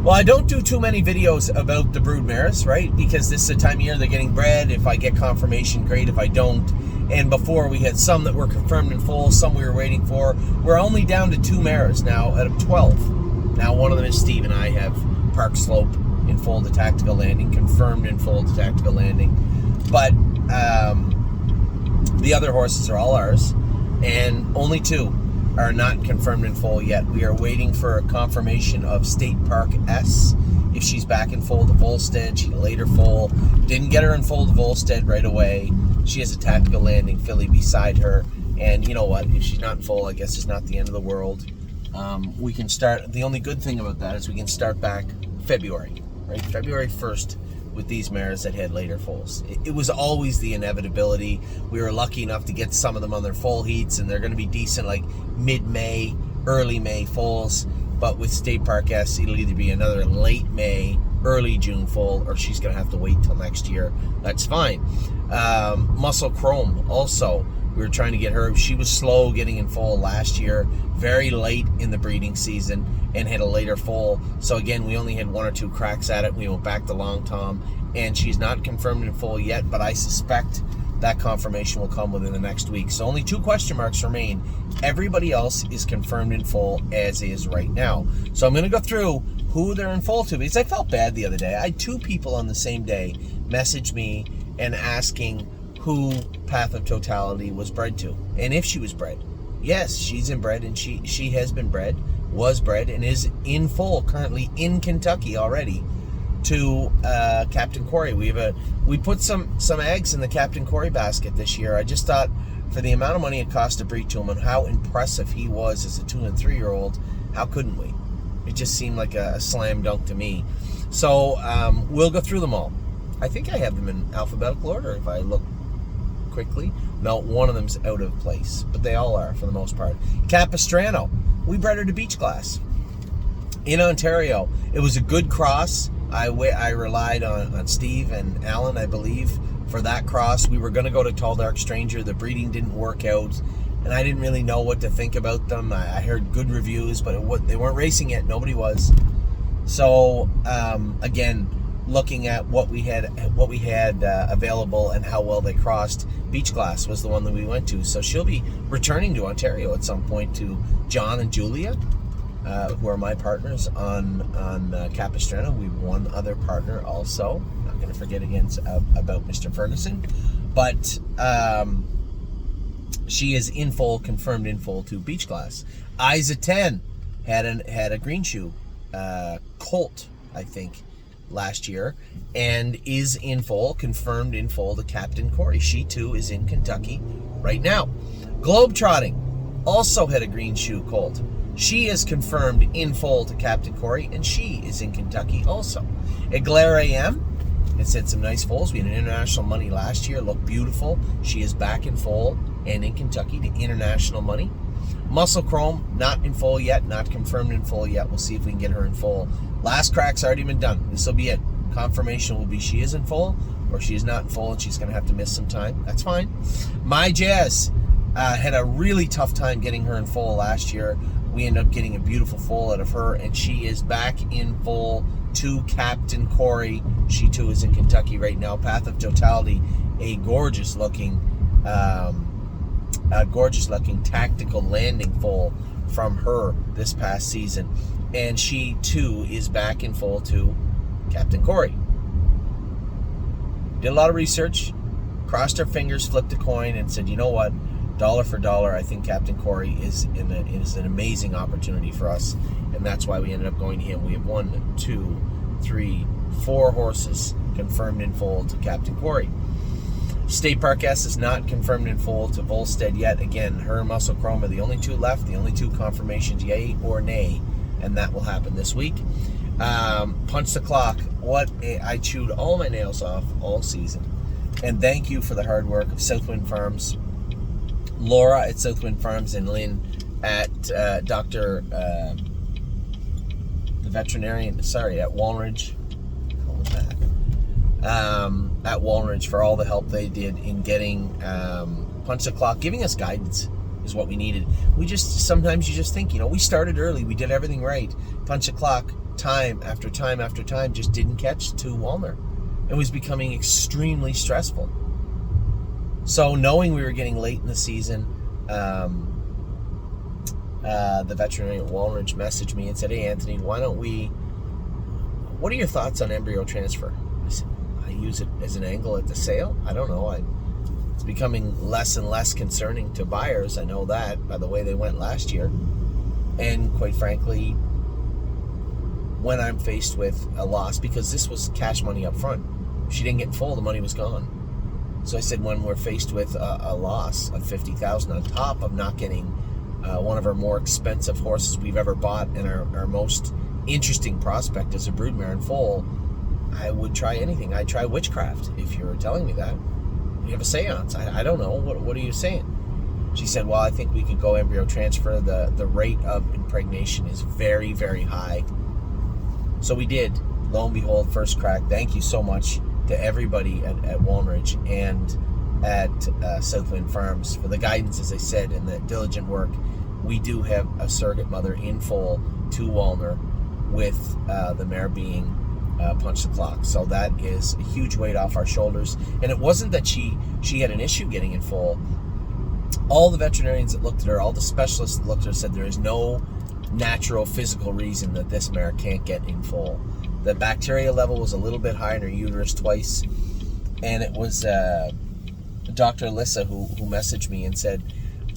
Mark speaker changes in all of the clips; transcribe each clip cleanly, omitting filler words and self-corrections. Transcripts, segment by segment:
Speaker 1: Well, I don't do too many videos about the broodmares, right? Because this is the time of year they're getting bred. If I get confirmation, great. If I don't, and before we had some that were confirmed in full, some we were waiting for. We're only down to 2 mares now out of 12. Now one of them is Steve and I have Park Slope in full to Tactical Landing, confirmed in full to Tactical Landing. But the other horses are all ours, and only 2 are not confirmed in full yet. We are waiting for a confirmation of State Park S. If she's back in full to Volstead, she later full. Didn't get her in full to Volstead right away. She has a Tactical Landing filly beside her. And you know what? If she's not in full, I guess it's not the end of the world. We can start. The only good thing about that is we can start back February, right? February 1st with these mares that had later foals. It was always the inevitability. We were lucky enough to get some of them on their full heats, and they're going to be decent like mid-May, early May foals. But with State Park S, it'll either be another late May, early June full, or she's going to have to wait till next year. That's fine. Muscle Chrome also. We were trying to get her. She was slow getting in full last year, very late in the breeding season, and had a later full. So again, we only had 1 or 2 cracks at it. We went back to Long Tom, and she's not confirmed in full yet, but I suspect that confirmation will come within the next week. So only 2 question marks remain. Everybody else is confirmed in full as is right now. So I'm going to go through who they're in full to, because I felt bad the other day. I had 2 people on the same day message me and asking who Path of Totality was bred to, and if she was bred. Yes, she's inbred, and she has been bred, was bred, and is in full currently in Kentucky already to Captain Corey. We put some eggs in the Captain Corey basket this year. I just thought for the amount of money it cost to breed to him and how impressive he was as a 2 and 3 year old, how couldn't we? It just seemed like a slam dunk to me. So we'll go through them all. I think I have them in alphabetical order if I look quickly. No, one of them's out of place, but they all are for the most part. Capistrano, we bred her to Beach Glass in Ontario. It was a good cross. I relied on Steve and Alan, I believe, for that cross. We were going to go to Tall Dark Stranger. The breeding didn't work out, and I didn't really know what to think about them. I heard good reviews, but they weren't racing yet. Nobody was. So again, looking at what we had available and how well they crossed, Beach Glass was the one that we went to. So she'll be returning to Ontario at some point to John and Julia, who are my partners on Capistrano. We have one other partner also. I'm not going to forget again about Mr. Ferguson, but she is in full, confirmed in full to Beach Glass. Isa 10 had a green shoe colt, I think, last year, and is in full, confirmed in full to Captain Corey. She too is in Kentucky right now. Globetrotting also had a green shoe colt. She is confirmed in full to Captain Corey, and she is in Kentucky also. Eclair AM, it's had some nice foals. We had an International Money last year, looked beautiful. She is back in full and in Kentucky to International Money. Muscle Chrome, not in full yet, not confirmed in full yet. We'll see if we can get her in full. Last crack's already been done. This will be it. Confirmation will be she is in full, or she is not in full, and she's going to have to miss some time. That's fine. My Jazz had a really tough time getting her in full last year. We ended up getting a beautiful full out of her, and she is back in full to Captain Corey. She too is in Kentucky right now. Path of Totality, a gorgeous looking Tactical Landing foal from her this past season, and she too is back in full to Captain Corey. Did a lot of research, crossed our fingers, flipped a coin, and said, you know what, dollar for dollar, I think Captain Corey is an amazing opportunity for us, and that's why we ended up going to him. We have 1, 2, 3, 4 horses confirmed in full to Captain Corey. State Park S is not confirmed in full to Volstead yet. Again, her and Muscle Chrome are the only 2 left, the only 2 confirmations, yay or nay, and that will happen this week. Punch the Clock. I chewed all my nails off all season, and thank you for the hard work of Southwind Farms, Laura at Southwind Farms, and Lynn at Dr. The veterinarian, at Walnridge. At Walnridge for all the help they did in getting Punch the Clock, giving us guidance is what we needed. Sometimes you just think, we started early, we did everything right. Punch the Clock time after time after time just didn't catch to Walner. It was becoming extremely stressful. So knowing we were getting late in the season, the veterinarian at Walnridge messaged me and said, "Hey Anthony, what are your thoughts on embryo transfer?" I said, "I use it as an angle at the sale. I don't know. It's becoming less and less concerning to buyers. I know that by the way they went last year. And quite frankly, when I'm faced with a loss, because this was cash money up front, if she didn't get full, the money was gone. So I said, when we're faced with a loss of $50,000 on top of not getting one of our more expensive horses we've ever bought and our most interesting prospect as a broodmare and foal, I would try anything. I'd try witchcraft if you were telling me that. You have a seance. I don't know. What are you saying?" She said, "Well, I think we could go embryo transfer. The rate of impregnation is very, very high." So we did. Lo and behold, first crack. Thank you so much to everybody at Walnridge and at Southwind Farms for the guidance, as I said, and the diligent work. We do have a surrogate mother in foal to Walner, with the mare being Punch the Clock. So that is a huge weight off our shoulders. And it wasn't that she had an issue getting in foal. All the veterinarians that looked at her, all the specialists that looked at her said there is no natural physical reason that this mare can't get in foal. The bacteria level was a little bit high in her uterus twice. And it was Dr. Alyssa who messaged me and said,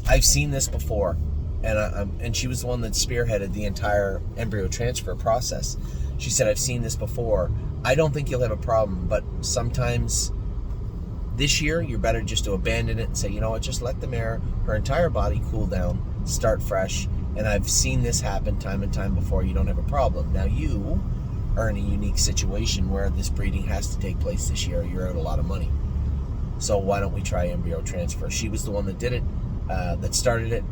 Speaker 1: "I've seen this before." And she was the one that spearheaded the entire embryo transfer process. She said, "I've seen this before. I don't think you'll have a problem, but sometimes this year you're better just to abandon it and say, you know what, just let the mare, her entire body cool down, start fresh. And I've seen this happen time and time before. You don't have a problem. Now you are in a unique situation where this breeding has to take place this year. You're out a lot of money. So why don't we try embryo transfer?" She was the one that did it, that started it.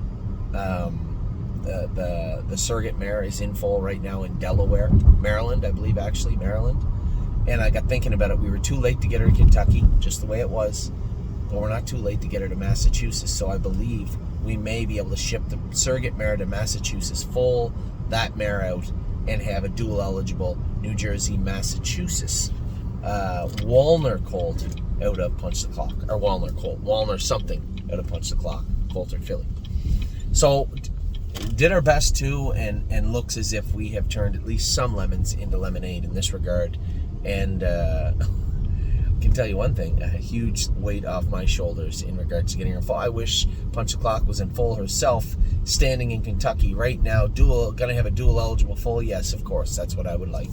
Speaker 1: The surrogate mare is in foal right now in Delaware, Maryland, I believe, actually, Maryland. And I got thinking about it. We were too late to get her to Kentucky, just the way it was. But we're not too late to get her to Massachusetts. So I believe we may be able to ship the surrogate mare to Massachusetts, foal that mare out, and have a dual eligible New Jersey, Massachusetts Walner colt out of Punch the Clock. Or Walner colt. Walner something out of Punch the Clock. Colt or filly. So did our best too, and looks as if we have turned at least some lemons into lemonade in this regard. And can tell you one thing, a huge weight off my shoulders in regards to getting her full. I wish Punch the Clock was in full herself, standing in Kentucky right now, gonna have a dual eligible full. Yes, of course, that's what I would like.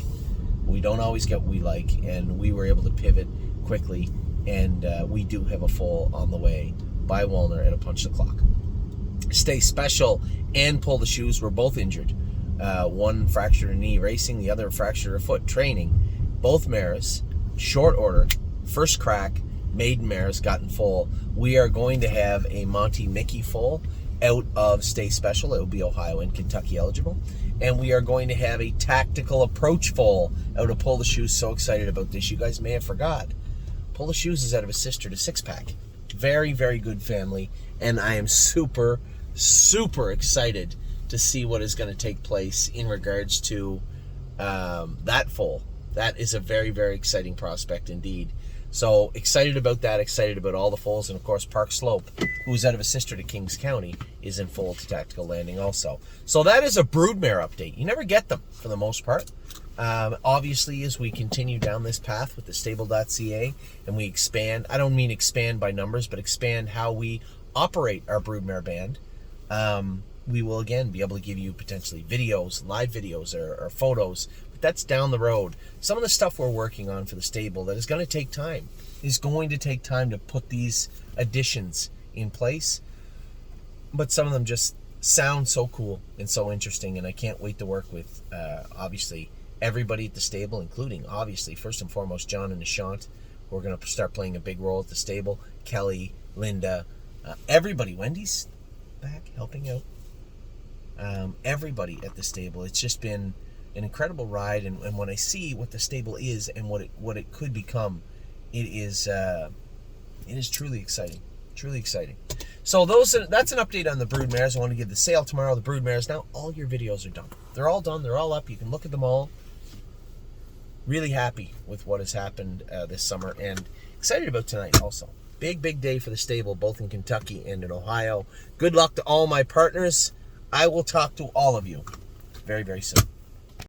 Speaker 1: We don't always get what we like, and we were able to pivot quickly, and we do have a full on the way by Walner at a Punch the Clock. Stay Special and Pull the Shoes were both injured. One fractured a knee racing, the other fractured a foot training. Both mares, short order, first crack, maiden mares gotten full. We are going to have a Monty Mickey full out of Stay Special. It will be Ohio and Kentucky eligible. And we are going to have a Tactical Approach full out of Pull the Shoes. So excited about this. You guys may have forgot. Pull the Shoes is out of his sister to Six Pack. Very, very good family. And I am super, super excited to see what is going to take place in regards to that foal. That is a very, very exciting prospect indeed. So excited about that, excited about all the foals. And of course, Park Slope, who's out of a sister to Kings County, is in full to Tactical Landing also. So that is a broodmare update. You never get them for the most part. Obviously, as we continue down this path with the stable.ca and we expand, I don't mean expand by numbers, but expand how we operate our broodmare band, we will again be able to give you potentially videos, live videos or photos, but that's down the road. Some of the stuff we're working on for the stable that is going to take time, is going to take time to put these additions in place, but some of them just sound so cool and so interesting, and I can't wait to work with, obviously, everybody at the stable, including, obviously, first and foremost, John and Nishant, who are going to start playing a big role at the stable, Kelly, Linda, everybody. Wendy's back helping out. Everybody at the stable. It's just been an incredible ride, and when I see what the stable is and what it could become, it is truly exciting. Truly exciting. So that's an update on the broodmares. I want to give the sale tomorrow. The broodmares. Now all your videos are done. They're all done. They're all up. You can look at them all. really happy with what has happened this summer, and excited about tonight also. Big day for the stable, both in Kentucky and in Ohio. Good luck to all my partners. I will talk to all of you very, very soon.